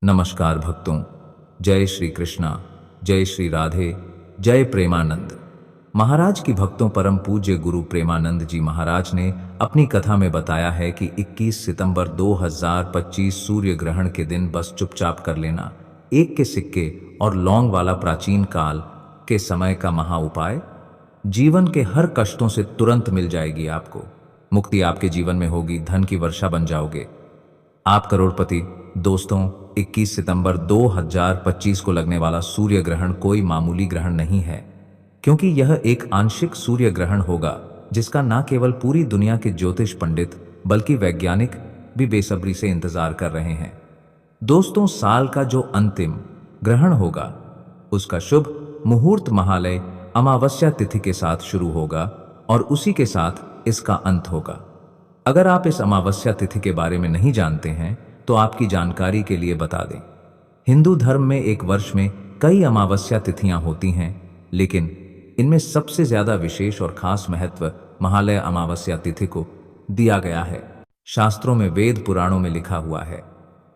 नमस्कार भक्तों, जय श्री कृष्णा, जय श्री राधे, जय प्रेमानंद। महाराज की भक्तों परम पूज्य गुरु प्रेमानंद जी महाराज ने अपनी कथा में बताया है कि 21 सितंबर 2025 सूर्य ग्रहण के दिन बस चुपचाप कर लेना एक के सिक्के और लौंग वाला प्राचीन काल के समय का महा उपाय जीवन के हर कष्टों से तुरंत मिल जाएगी। आपको मुक्ति आपके जीवन में होगी, धन की वर्षा बन जाओगे, आप करोड़पति। दोस्तों, 21 सितंबर 2025 को लगने वाला सूर्य ग्रहण कोई मामूली ग्रहण नहीं है, क्योंकि यह एक आंशिक सूर्य ग्रहण होगा जिसका न केवल पूरी दुनिया के ज्योतिष पंडित बल्कि वैज्ञानिक भी बेसब्री से इंतजार कर रहे हैं। दोस्तों, साल का जो अंतिम ग्रहण होगा उसका शुभ मुहूर्त महालय अमावस्या तिथि के साथ शुरू होगा और उसी के साथ इसका अंत होगा। अगर आप इस अमावस्या तिथि के बारे में नहीं जानते हैं तो आपकी जानकारी के लिए बता दें, हिंदू धर्म में एक वर्ष में कई अमावस्या तिथियां होती हैं, लेकिन इनमें सबसे ज्यादा विशेष और खास महत्व महालय अमावस्या तिथि को दिया गया है। शास्त्रों में, वेद पुराणों में लिखा हुआ है,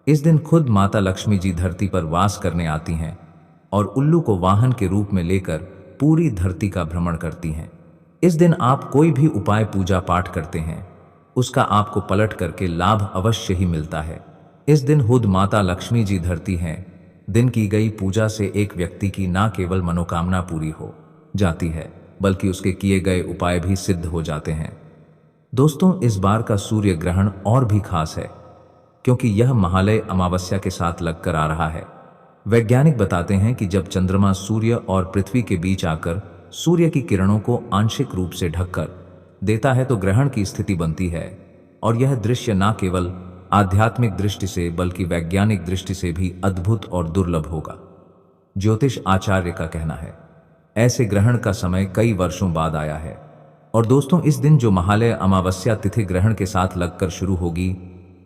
इस दिन खुद माता लक्ष्मी जी धरती पर वास करने आती हैं और उल्लू को वाहन के रूप में लेकर पूरी धरती का भ्रमण करती हैं। इस दिन आप कोई भी उपाय पूजा पाठ करते हैं उसका आपको पलट करके लाभ अवश्य ही मिलता है। इस दिन खुद माता लक्ष्मी जी धरती हैं। दिन की गई पूजा से एक व्यक्ति की न केवल मनोकामना पूरी हो जाती है बल्कि उसके किए गए उपाय भी सिद्ध हो जाते हैं। दोस्तों, इस बार का सूर्य ग्रहण और भी खास है क्योंकि यह महालय अमावस्या के साथ लगकर आ रहा है। वैज्ञानिक बताते हैं कि जब चंद्रमा सूर्य और पृथ्वी के बीच आकर सूर्य की किरणों को आंशिक रूप से ढककर देता है तो ग्रहण की स्थिति बनती है, और यह दृश्य न केवल आध्यात्मिक दृष्टि से बल्कि वैज्ञानिक दृष्टि से भी अद्भुत और दुर्लभ होगा। ज्योतिष आचार्य का कहना है ऐसे ग्रहण का समय कई वर्षों बाद आया है। और दोस्तों, इस दिन जो महालय अमावस्या तिथि ग्रहण के साथ लगकर शुरू होगी,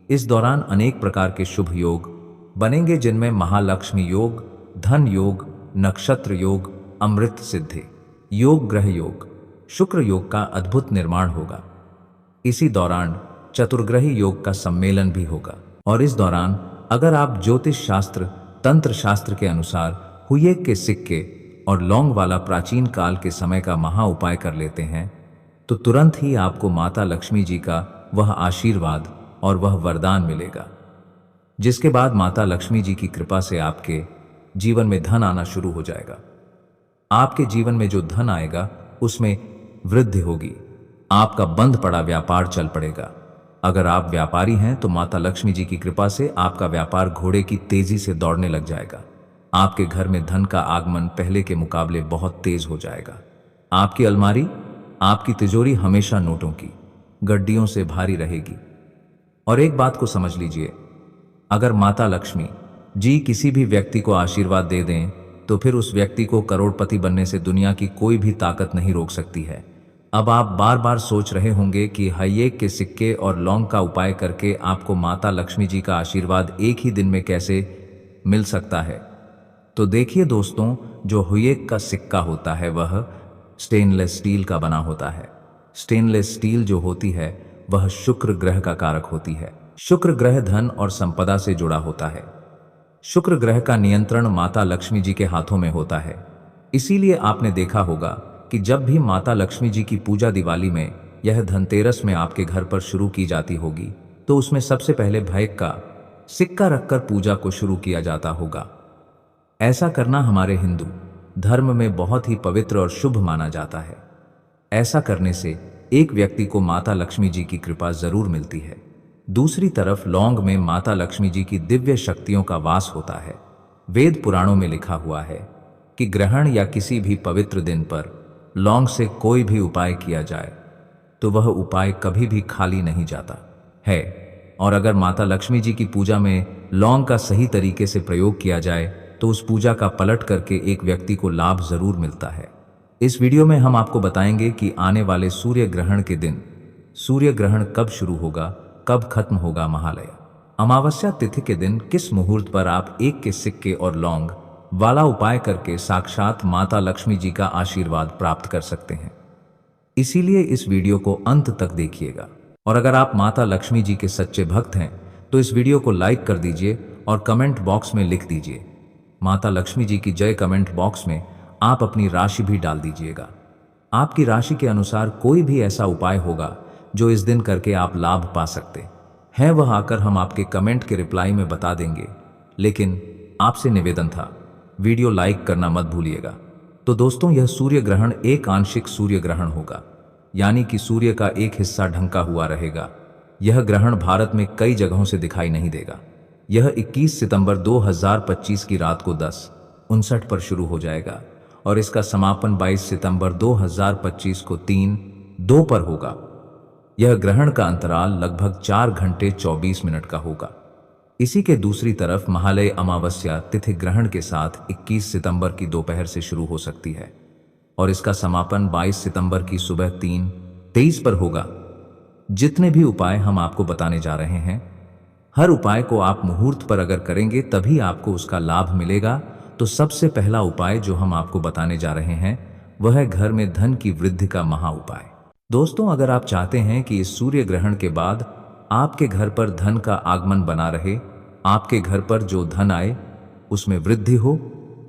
इस दौरान अनेक प्रकार के शुभ योग बनेंगे, जिनमें महालक्ष्मी योग, धन योग, नक्षत्र योग, अमृत सिद्धि योग, ग्रह योग, शुक्र योग का अद्भुत निर्माण होगा। इसी दौरान चतुर्ग्रही योग का सम्मेलन भी होगा। और इस दौरान अगर आप ज्योतिष शास्त्र, तंत्र शास्त्र के अनुसार हुए के सिक्के और लौंग वाला प्राचीन काल के समय का महा उपाय कर लेते हैं तो तुरंत ही आपको माता लक्ष्मी जी का वह आशीर्वाद और वह वरदान मिलेगा, जिसके बाद माता लक्ष्मी जी की कृपा से आपके जीवन में धन आना शुरू हो जाएगा। आपके जीवन में जो धन आएगा उसमें वृद्धि होगी। आपका बंद पड़ा व्यापार चल पड़ेगा। अगर आप व्यापारी हैं तो माता लक्ष्मी जी की कृपा से आपका व्यापार घोड़े की तेजी से दौड़ने लग जाएगा। आपके घर में धन का आगमन पहले के मुकाबले बहुत तेज हो जाएगा। आपकी अलमारी, आपकी तिजोरी हमेशा नोटों की गड्डियों से भारी रहेगी। और एक बात को समझ लीजिए, अगर माता लक्ष्मी जी किसी भी व्यक्ति को आशीर्वाद दे दें तो फिर उस व्यक्ति को करोड़पति बनने से दुनिया की कोई भी ताकत नहीं रोक सकती है। अब आप बार बार सोच रहे होंगे कि हये के सिक्के और लौंग का उपाय करके आपको माता लक्ष्मी जी का आशीर्वाद एक ही दिन में कैसे मिल सकता है। तो देखिए दोस्तों, जो हुए का सिक्का होता है वह स्टेनलेस स्टील का बना होता है। स्टेनलेस स्टील जो होती है वह शुक्र ग्रह का कारक होती है। शुक्र ग्रह धन और संपदा से जुड़ा होता है। शुक्र ग्रह का नियंत्रण माता लक्ष्मी जी के हाथों में होता है। इसीलिए आपने देखा होगा कि जब भी माता लक्ष्मी जी की पूजा दिवाली में, यह धनतेरस में आपके घर पर शुरू की जाती होगी तो उसमें सबसे पहले भय का सिक्का रखकर पूजा को शुरू किया जाता होगा। ऐसा करना हमारे हिंदू धर्म में बहुत ही पवित्र और शुभ माना जाता है। ऐसा करने से एक व्यक्ति को माता लक्ष्मी जी की कृपा जरूर मिलती है। दूसरी तरफ लौंग में माता लक्ष्मी जी की दिव्य शक्तियों का वास होता है। वेद पुराणों में लिखा हुआ है कि ग्रहण या किसी भी पवित्र दिन पर लौंग से कोई भी उपाय किया जाए तो वह उपाय कभी भी खाली नहीं जाता है। और अगर माता लक्ष्मी जी की पूजा में लौंग का सही तरीके से प्रयोग किया जाए तो उस पूजा का पलट करके एक व्यक्ति को लाभ जरूर मिलता है। इस वीडियो में हम आपको बताएंगे कि आने वाले सूर्य ग्रहण के दिन सूर्य ग्रहण कब शुरू होगा, कब खत्म होगा। महालय अमावस्या तिथि के दिन किस मुहूर्त पर आप एक के सिक्के और लौंग वाला उपाय करके साक्षात माता लक्ष्मी जी का आशीर्वाद प्राप्त कर सकते हैं। इसीलिए इस वीडियो को अंत तक देखिएगा। और अगर आप माता लक्ष्मी जी के सच्चे भक्त हैं तो इस वीडियो को लाइक कर दीजिए और कमेंट बॉक्स में लिख दीजिए माता लक्ष्मी जी की जय। कमेंट बॉक्स में आप अपनी राशि भी डाल दीजिएगा। आपकी राशि के अनुसार कोई भी ऐसा उपाय होगा जो इस दिन करके आप लाभ पा सकते हैं, वह आकर हम आपके कमेंट के रिप्लाई में बता देंगे। लेकिन आपसे निवेदन था, वीडियो लाइक करना मत भूलिएगा। तो दोस्तों, यह सूर्य ग्रहण एक आंशिक सूर्य ग्रहण होगा, यानी कि सूर्य का एक हिस्सा ढंका हुआ रहेगा। यह ग्रहण भारत में कई जगहों से दिखाई नहीं देगा। यह 21 सितंबर 2025 की रात को 10:59 पर शुरू हो जाएगा और इसका समापन 22 सितंबर 2025 को 3:02 पर होगा। यह ग्रहण का अंतराल लगभग 4 घंटे 24 मिनट का होगा। इसी के दूसरी तरफ महालय अमावस्या तिथि ग्रहण के साथ 21 सितंबर की दोपहर से शुरू हो सकती है और इसका समापन 22 सितंबर की सुबह 3:23 पर होगा। जितने भी उपाय हम आपको बताने जा रहे हैं, हर उपाय को आप मुहूर्त पर अगर करेंगे तभी आपको उसका लाभ मिलेगा। तो सबसे पहला उपाय जो हम आपको बताने जा रहे हैं वह है घर में धन की वृद्धि का महा उपाय। दोस्तों, अगर आप चाहते हैं कि इस सूर्य ग्रहण के बाद आपके घर पर धन का आगमन बना रहे, आपके घर पर जो धन आए उसमें वृद्धि हो,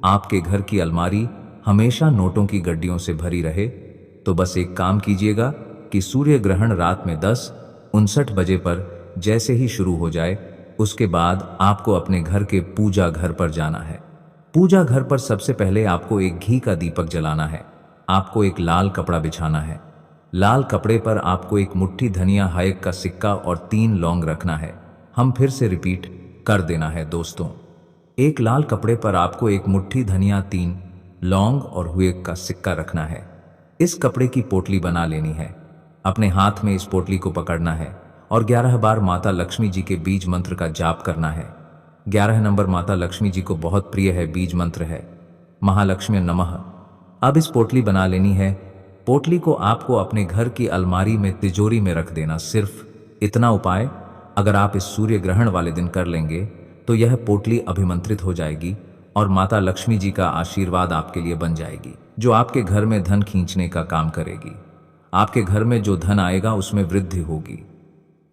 आपके घर की अलमारी हमेशा नोटों की गड्डियों से भरी रहे, तो बस एक काम कीजिएगा कि सूर्य ग्रहण रात में 10:59 बजे पर जैसे ही शुरू हो जाए, उसके बाद आपको अपने घर के पूजा घर पर जाना है। पूजा घर पर सबसे पहले आपको एक घी का दीपक जलाना है। आपको एक लाल कपड़ा बिछाना है। लाल कपड़े पर आपको एक मुट्ठी धनिया, हायक का सिक्का और 3 लौंग रखना है। हम फिर से रिपीट कर देना है दोस्तों, एक लाल कपड़े पर आपको एक मुट्ठी धनिया, 3 लौंग और हुएक का सिक्का रखना है। इस कपड़े की पोटली बना लेनी है। अपने हाथ में इस पोटली को पकड़ना है और 11 बार माता लक्ष्मी जी के बीज मंत्र का जाप करना है। 11 नंबर माता लक्ष्मी जी को बहुत प्रिय है बीज मंत्र है महालक्ष्मी नमः। अब इस पोटली बना लेनी है। पोटली को आपको अपने घर की अलमारी में, तिजोरी में रख देना। सिर्फ इतना उपाय अगर आप इस सूर्य ग्रहण वाले दिन कर लेंगे तो यह पोटली अभिमंत्रित हो जाएगी और माता लक्ष्मी जी का आशीर्वाद आपके लिए बन जाएगी, जो आपके घर में धन खींचने का काम करेगी। आपके घर में जो धन आएगा उसमें वृद्धि होगी।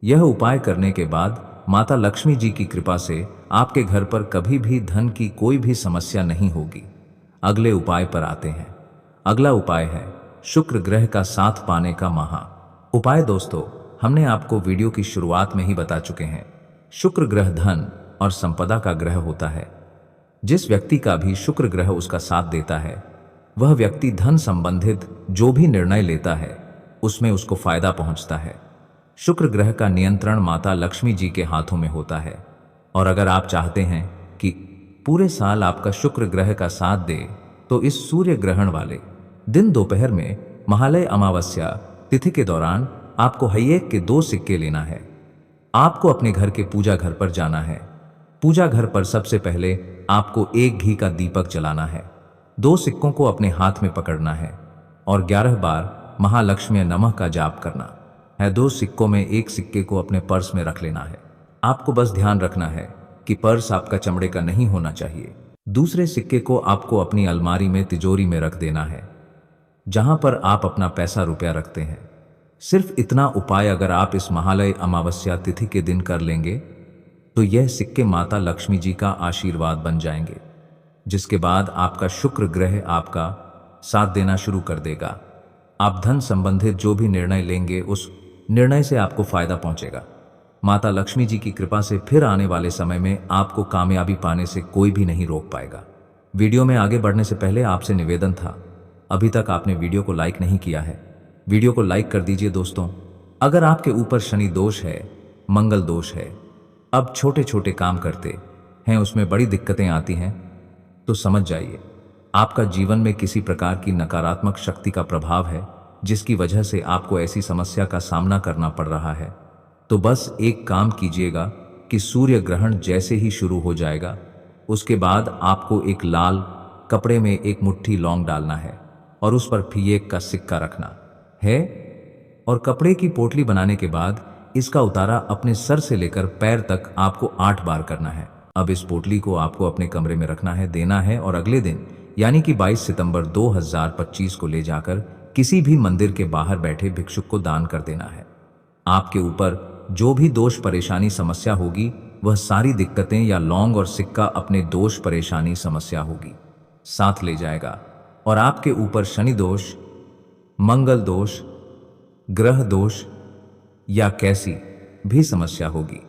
यह उपाय करने के बाद माता लक्ष्मी जी की कृपा से आपके घर पर कभी भी धन की कोई भी समस्या नहीं होगी। अगले उपाय पर आते हैं। अगला उपाय है शुक्र ग्रह का साथ पाने का महा उपाय। दोस्तों, हमने आपको वीडियो की शुरुआत में ही बता चुके हैं, शुक्र ग्रह धन और संपदा का ग्रह होता है। जिस व्यक्ति का भी शुक्र ग्रह उसका साथ देता है, वह व्यक्ति धन संबंधित जो भी निर्णय लेता है उसमें उसको फायदा पहुंचता है। शुक्र ग्रह का नियंत्रण माता लक्ष्मी जी के हाथों में होता है और अगर आप चाहते हैं कि पूरे साल आपका शुक्र ग्रह का साथ दे, तो इस सूर्य ग्रहण वाले दिन दोपहर में महालय अमावस्या तिथि के दौरान आपको हयेक के 2 सिक्के लेना है। आपको अपने घर के पूजा घर पर जाना है। पूजा घर पर सबसे पहले आपको एक घी का दीपक जलाना है। 2 सिक्कों को अपने हाथ में पकड़ना है और 11 बार महालक्ष्मी नमः का जाप करना है। 2 सिक्कों में एक सिक्के को अपने पर्स में रख लेना है। आपको बस ध्यान रखना है कि पर्स आपका चमड़े का नहीं होना चाहिए। दूसरे सिक्के को आपको अपनी अलमारी में, तिजोरी में रख देना है, जहां पर आप अपना पैसा रुपया रखते हैं। सिर्फ इतना उपाय अगर आप इस महालय अमावस्या तिथि के दिन कर लेंगे तो यह सिक्के माता लक्ष्मी जी का आशीर्वाद बन जाएंगे, जिसके बाद आपका शुक्र ग्रह आपका साथ देना शुरू कर देगा। आप धन संबंधित जो भी निर्णय लेंगे उस निर्णय से आपको फायदा पहुंचेगा। माता लक्ष्मी जी की कृपा से फिर आने वाले समय में आपको कामयाबी पाने से कोई भी नहीं रोक पाएगा। वीडियो में आगे बढ़ने से पहले आपसे निवेदन था, अभी तक आपने वीडियो को लाइक नहीं किया है, वीडियो को लाइक कर दीजिए। दोस्तों, अगर आपके ऊपर शनि दोष है, मंगल दोष है, अब छोटे छोटे काम करते हैं उसमें बड़ी दिक्कतें आती हैं, तो समझ जाइए आपका जीवन में किसी प्रकार की नकारात्मक शक्ति का प्रभाव है, जिसकी वजह से आपको ऐसी समस्या का सामना करना पड़ रहा है। तो बस एक काम कीजिएगा कि सूर्य ग्रहण जैसे ही शुरू हो जाएगा, उसके बाद आपको एक लाल कपड़े में एक मुट्ठी लौंग डालना है और उस पर फिएक का सिक्का रखना है और कपड़े की पोटली बनाने के बाद इसका उतारा अपने सर से लेकर पैर तक आपको 8 बार करना है। अब इस पोटली को आपको अपने कमरे में रखना है, देना है और अगले दिन यानी कि 22 सितंबर 2025 को ले जाकर किसी भी मंदिर के बाहर बैठे भिक्षुक को दान कर देना है। आपके ऊपर जो भी दोष, परेशानी, समस्या होगी वह सारी दिक्कतें या लौंग और सिक्का अपने दोष, परेशानी, समस्या होगी साथ ले जाएगा और आपके ऊपर शनि दोष, मंगल दोष, ग्रह दोष या कैसी भी समस्या होगी,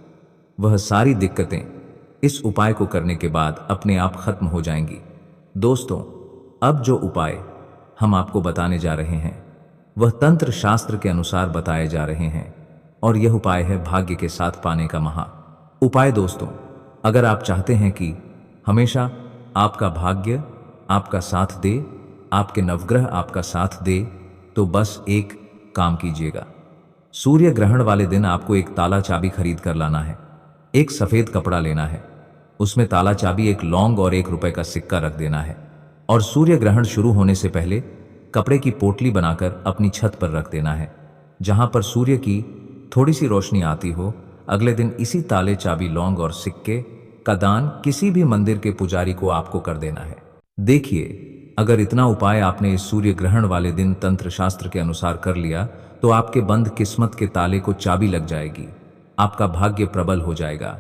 वह सारी दिक्कतें इस उपाय को करने के बाद अपने आप खत्म हो जाएंगी। दोस्तों, अब जो उपाय हम आपको बताने जा रहे हैं वह तंत्र शास्त्र के अनुसार बताए जा रहे हैं और यह उपाय है भाग्य के साथ पाने का महा उपाय। दोस्तों, अगर आप चाहते हैं कि हमेशा आपका भाग्य आपका साथ दे, आपके नवग्रह आपका साथ दे, तो बस एक काम कीजिएगा। सूर्य ग्रहण वाले दिन आपको एक ताला चाबी खरीद कर लाना है। एक सफेद कपड़ा लेना है, उसमें ताला चाबी, एक लौंग और ₹1 का सिक्का रख देना है और सूर्य ग्रहण शुरू होने से पहले कपड़े की पोटली बनाकर अपनी छत पर रख देना है, जहां पर सूर्य की थोड़ी सी रोशनी आती हो। अगले दिन इसी ताले, चाबी, लौंग और सिक्के का दान किसी भी मंदिर के पुजारी को आपको कर देना है। देखिए, अगर इतना उपाय आपने इस सूर्य ग्रहण वाले दिन तंत्र शास्त्र के अनुसार कर लिया तो आपके बंद किस्मत के ताले को चाबी लग जाएगी, आपका भाग्य प्रबल हो जाएगा,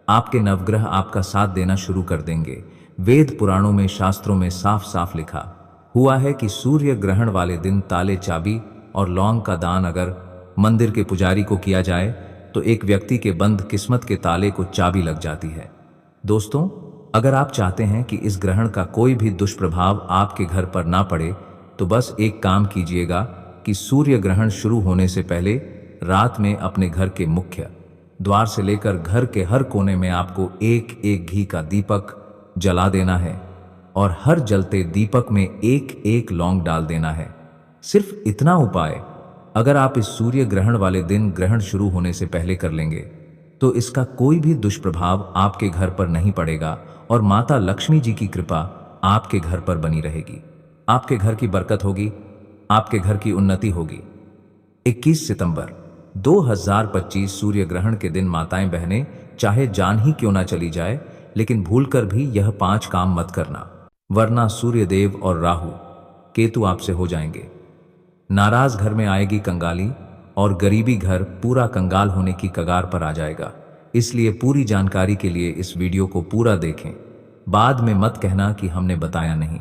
आपके नवग्रह आपका साथ देना शुरू कर देंगे। वेद पुराणों में, शास्त्रों में साफ साफ लिखा हुआ है कि सूर्य ग्रहण वाले दिन ताले, चाबी और लौंग का दान अगर मंदिर के पुजारी को किया जाए तो एक व्यक्ति के बंद किस्मत के ताले को चाबी लग जाती है। दोस्तों, अगर आप चाहते हैं कि इस ग्रहण का कोई भी दुष्प्रभाव आपके घर पर ना पड़े तो बस एक काम कीजिएगा कि सूर्य ग्रहण शुरू होने से पहले रात में अपने घर के मुख्य द्वार से लेकर घर के हर कोने में आपको एक एक घी का दीपक जला देना है और हर जलते दीपक में एक एक लौंग डाल देना है। सिर्फ इतना उपाय अगर आप इस सूर्य ग्रहण वाले दिन ग्रहण शुरू होने से पहले कर लेंगे तो इसका कोई भी दुष्प्रभाव आपके घर पर नहीं पड़ेगा और माता लक्ष्मी जी की कृपा आपके घर पर बनी रहेगी। आपके घर की बरकत होगी, आपके घर की उन्नति होगी। 21 सितंबर 2025 सूर्य ग्रहण के दिन माताएं, बहनें, चाहे जान ही क्यों ना चली जाए, लेकिन भूलकर भी यह 5 काम मत करना, वरना सूर्यदेव और राहु केतु आपसे हो जाएंगे। नाराज घर में आएगी कंगाली और गरीबी घर पूरा कंगाल होने की कगार पर आ जाएगा। इसलिए पूरी जानकारी के लिए इस वीडियो को पूरा देखें, बाद में मत कहना कि हमने बताया नहीं।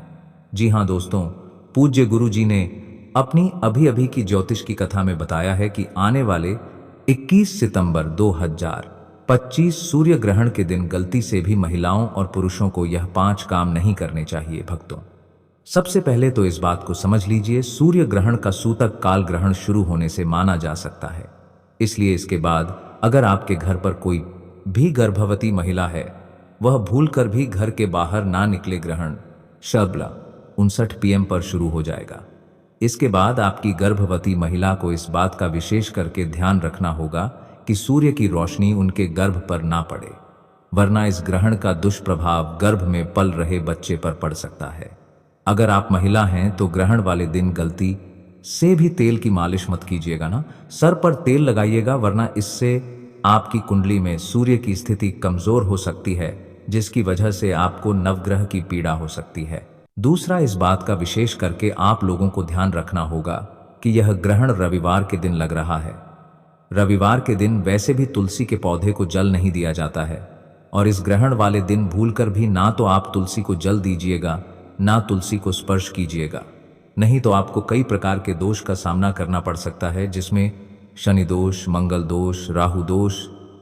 जी हाँ दोस्तों, पूज्य गुरु जी ने अपनी अभी अभी की ज्योतिष की कथा में बताया है कि आने वाले 21 सितंबर 2025 सूर्य ग्रहण के दिन गलती से भी महिलाओं और पुरुषों को यह 5 काम नहीं करने चाहिए। भक्तों, सबसे पहले तो इस बात को समझ लीजिए, सूर्य ग्रहण का सूतक काल ग्रहण शुरू होने से माना जा सकता है। इसलिए इसके बाद अगर आपके घर पर कोई भी गर्भवती महिला है, वह भूलकर भी घर के बाहर ना निकले। ग्रहण शब्द 59 PM पर शुरू हो जाएगा। इसके बाद आपकी गर्भवती महिला को इस बात का विशेष करके ध्यान रखना होगा कि सूर्य की रोशनी उनके गर्भ पर ना पड़े, वरना इस ग्रहण का दुष्प्रभाव गर्भ में पल रहे बच्चे पर पड़ सकता है। अगर आप महिला हैं तो ग्रहण वाले दिन गलती से भी तेल की मालिश मत कीजिएगा ना, सर पर तेल लगाइएगा, वरना इससे आपकी कुंडली में सूर्य की स्थिति कमजोर हो सकती है, जिसकी वजह से आपको नवग्रह की पीड़ा हो सकती है। दूसरा, इस बात का विशेष करके आप लोगों को ध्यान रखना होगा कि यह ग्रहण रविवार के दिन लग रहा है। रविवार के दिन वैसे भी तुलसी के पौधे को जल नहीं दिया जाता है और इस ग्रहण वाले दिन भूलकर भी ना तो आप तुलसी को जल दीजिएगा, ना तुलसी को स्पर्श कीजिएगा, नहीं तो आपको कई प्रकार के दोष का सामना करना पड़ सकता है, जिसमें शनि दोष, मंगल दोष, राहु दोष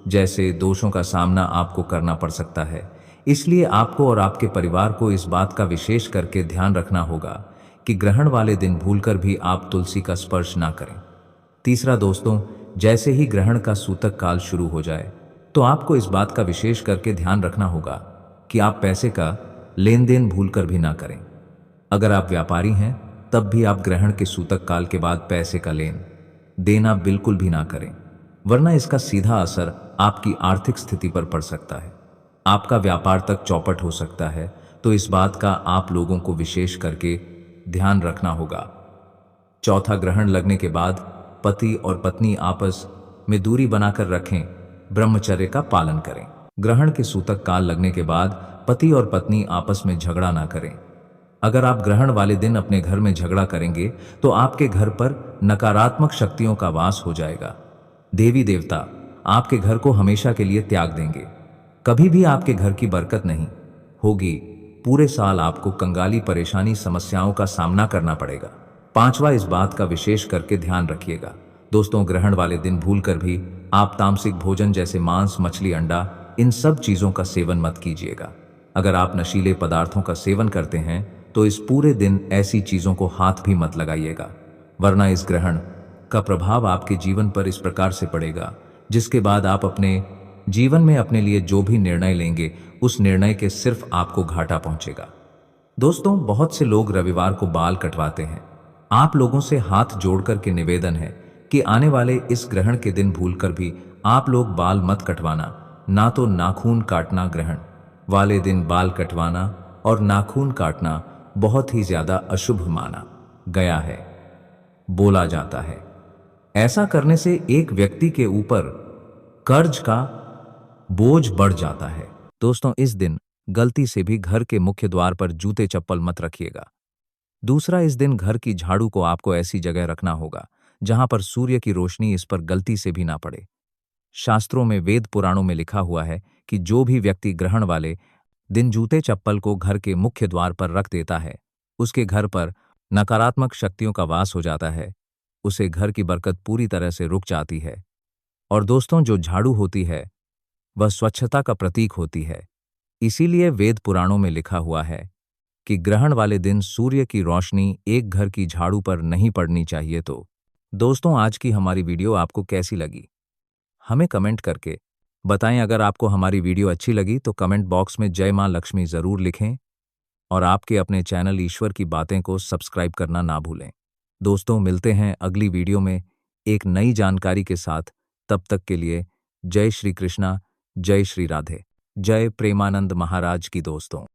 जैसे दोषों का सामना आपको करना पड़ सकता है। इसलिए आपको और आपके परिवार को इस बात का विशेष करके ध्यान रखना होगा कि ग्रहण वाले दिन भूलकर भी आप तुलसी का स्पर्श ना करें। तीसरा दोस्तों, जैसे ही ग्रहण का सूतक काल शुरू हो जाए तो आपको इस बात का विशेष करके ध्यान रखना होगा कि आप पैसे का लेन देन भूलकर भी ना करें। अगर आप व्यापारी हैं तब भी आप ग्रहण के सूतक काल के बाद पैसे का लेन देना बिल्कुल भी ना करें, वरना इसका सीधा असर आपकी आर्थिक स्थिति पर पड़ सकता है, आपका व्यापार तक चौपट हो सकता है। तो इस बात का आप लोगों को विशेष करके ध्यान रखना होगा। चौथा, ग्रहण लगने के बाद पति और पत्नी आपस में दूरी बनाकर रखें, ब्रह्मचर्य का पालन करें। ग्रहण के सूतक काल लगने के बाद पति और पत्नी आपस में झगड़ा ना करें। अगर आप ग्रहण वाले दिन अपने घर में झगड़ा करेंगे तो आपके घर पर नकारात्मक शक्तियों का वास हो जाएगा। देवी देवता आपके घर को हमेशा के लिए त्याग देंगे कभी भी आपके घर की बरकत नहीं होगी। पूरे साल आपको कंगाली परेशानी समस्याओं का सामना करना पड़ेगा। पांचवा, इस बात का विशेष करके ध्यान रखिएगा दोस्तों, ग्रहण वाले दिन भूलकर भी आप तामसिक भोजन जैसे मांस, मछली, अंडा, इन सब चीजों का सेवन मत कीजिएगा। अगर आप नशीले पदार्थों का सेवन करते हैं तो इस पूरे दिन ऐसी चीजों को हाथ भी मत लगाइएगा, वरना इस ग्रहण का प्रभाव आपके जीवन पर इस प्रकार से पड़ेगा जिसके बाद आप अपने जीवन में अपने लिए जो भी निर्णय लेंगे उस निर्णय के सिर्फ आपको घाटा पहुंचेगा। दोस्तों, बहुत से लोग रविवार को बाल कटवाते हैं। आप लोगों से हाथ जोड़कर के निवेदन है कि आने वाले इस ग्रहण के दिन भूलकर भी आप लोग बाल मत कटवाना, ना तो नाखून काटना। ग्रहण वाले दिन बाल कटवाना और नाखून काटना बहुत ही ज्यादा अशुभ माना गया है। बोला जाता है ऐसा करने से एक व्यक्ति के ऊपर कर्ज का बोझ बढ़ जाता है। दोस्तों, इस दिन गलती से भी घर के मुख्य द्वार पर जूते चप्पल मत रखिएगा। दूसरा, इस दिन घर की झाड़ू को आपको ऐसी जगह रखना होगा जहां पर सूर्य की रोशनी इस पर गलती से भी ना पड़े। शास्त्रों में, वेद पुराणों में लिखा हुआ है कि जो भी व्यक्ति ग्रहण वाले दिन जूते चप्पल को घर के मुख्य द्वार पर रख देता है, उसके घर पर नकारात्मक शक्तियों का वास हो जाता है, उसे घर की बरकत पूरी तरह से रुक जाती है। और दोस्तों, जो झाड़ू होती है वह स्वच्छता का प्रतीक होती है। इसीलिए वेद पुराणों में लिखा हुआ है कि ग्रहण वाले दिन सूर्य की रोशनी एक घर की झाड़ू पर नहीं पड़नी चाहिए। तो दोस्तों, आज की हमारी वीडियो आपको कैसी लगी हमें कमेंट करके बताएं। अगर आपको हमारी वीडियो अच्छी लगी तो कमेंट बॉक्स में जय मां लक्ष्मी जरूर लिखें और आपके अपने चैनल ईश्वर की बातें को सब्सक्राइब करना ना भूलें। दोस्तों, मिलते हैं अगली वीडियो में एक नई जानकारी के साथ। तब तक के लिए जय श्री कृष्णा, जय श्री राधे, जय प्रेमानंद महाराज की। दोस्तों।